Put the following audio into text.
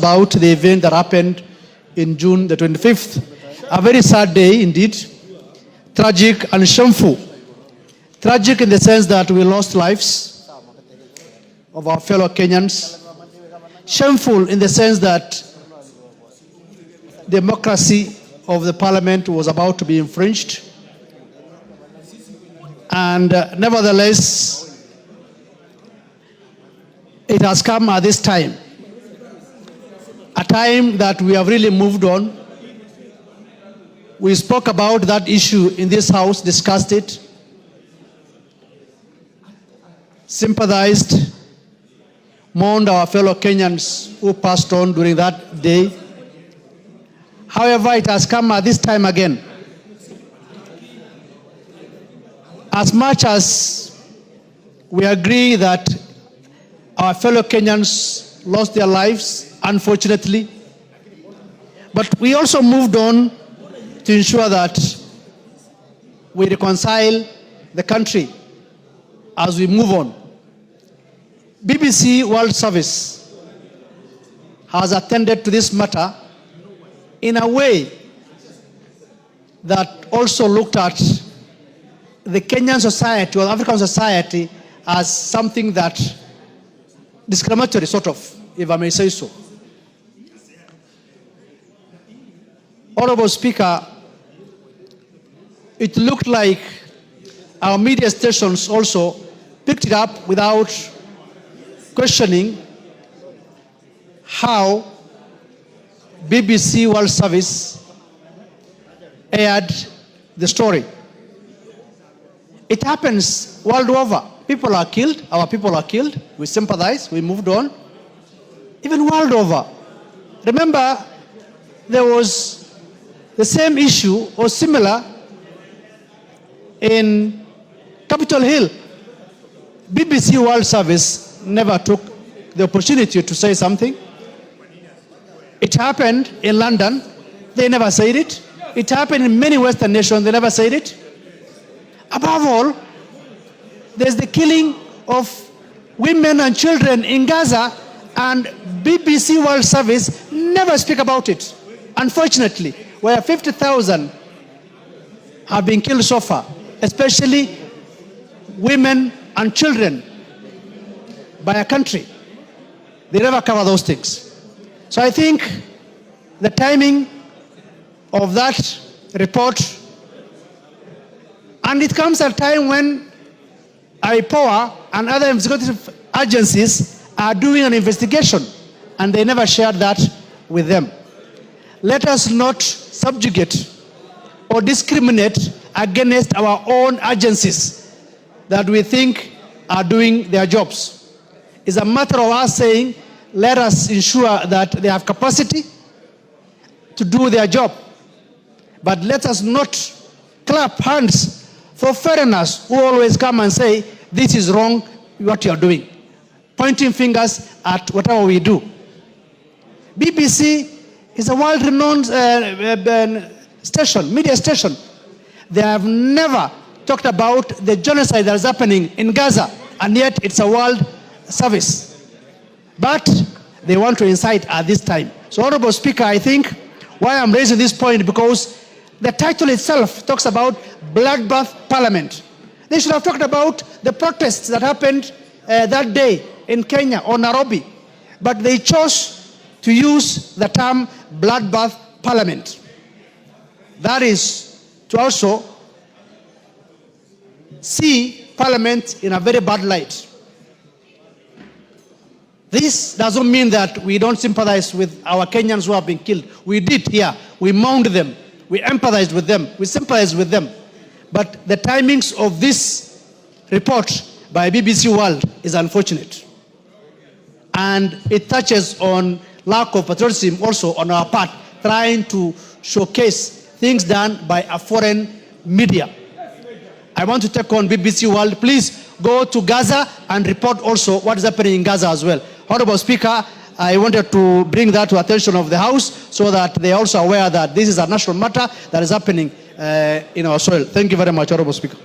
about the event that happened in June the 25th. A very sad day indeed, tragic and shameful. Tragic in the sense that we lost lives of our fellow Kenyans. Shameful in the sense that democracy of the parliament was about to be infringed. And nevertheless, it has come at this time, a time that we have really moved on. We spoke about that issue in this house, discussed it, sympathized, mourned our fellow Kenyans who passed on during that day. However, it has come at this time again. As much as we agree that our fellow Kenyans lost their lives, unfortunately, but we also moved on to ensure that we reconcile the country as we move on. BBC World Service has attended to this matter in a way that also looked at the Kenyan society or African society as something that discriminatory, sort of, if I may say so. Honorable Speaker, it looked like our media stations also picked it up without questioning how BBC World Service aired the story. It happens world over. People are killed, our people are killed, we sympathize, we moved on. Even world over. Remember, there was the same issue or similar in Capitol Hill. BBC World Service never took the opportunity to say something. It happened in London, they never said it. It happened in many Western nations, they never said it. Above all, there's the killing of women and children in Gaza, and BBC World Service never speak about it. Unfortunately, where 50,000 have been killed so far, especially women and children by a country. They never cover those things. So I think the timing of that report, and it comes at a time when IPOA and other executive agencies are doing an investigation, and they never shared that with them. Let us not subjugate or discriminate against our own agencies that we think are doing their jobs. It's a matter of us saying, let us ensure that they have capacity to do their job. But let us not clap hands for foreigners who always come and say, this is wrong, what you are doing. Pointing fingers at whatever we do. BBC is a world-renowned station, media station. They have never talked about the genocide that is happening in Gaza, and yet it's a world service. But they want to incite at this time. So, Honorable Speaker, I think why I'm raising this point, because the title itself talks about bloodbath parliament. They should have talked about the protests that happened that day in Kenya or Nairobi, but they chose to use the term bloodbath parliament. That is to also see parliament in a very bad light. This doesn't mean that we don't sympathize with our Kenyans who have been killed. We did here. We mourned them. We empathized with them. We sympathized with them. But the timings of this report by BBC World is unfortunate. And it touches on lack of patriotism also on our part, trying to showcase things done by a foreign media. I want to take on BBC World. Please go to Gaza and report also what is happening in Gaza as well. Honorable Speaker, I wanted to bring that to attention of the House so that they are also aware that this is a national matter that is happening in our soil. Thank you very much, Honorable Speaker.